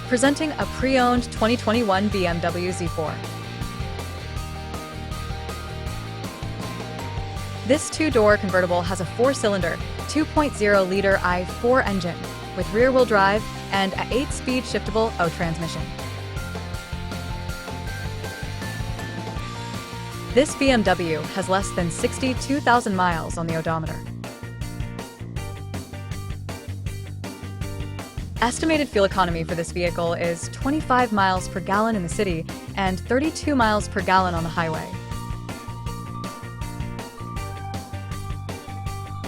Presenting a pre-owned 2021 BMW Z4. This two-door convertible has a four-cylinder, 2.0-liter i4 engine with rear-wheel drive and an 8-speed shiftable O transmission. This BMW has less than 62,000 miles on the odometer. Estimated fuel economy for this vehicle is 25 miles per gallon in the city and 32 miles per gallon on the highway.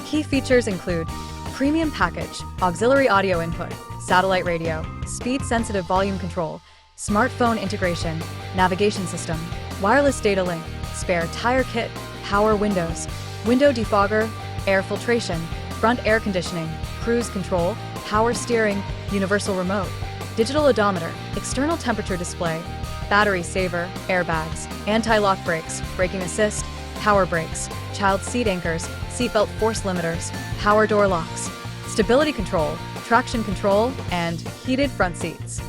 Key features include premium package, auxiliary audio input, satellite radio, speed-sensitive volume control, smartphone integration, navigation system, wireless data link, spare tire kit, power windows, window defogger, air filtration, front air conditioning, cruise control, power steering, universal remote, digital odometer, external temperature display, battery saver, airbags, anti-lock brakes, braking assist, power brakes, child seat anchors, seatbelt force limiters, power door locks, stability control, traction control, and heated front seats.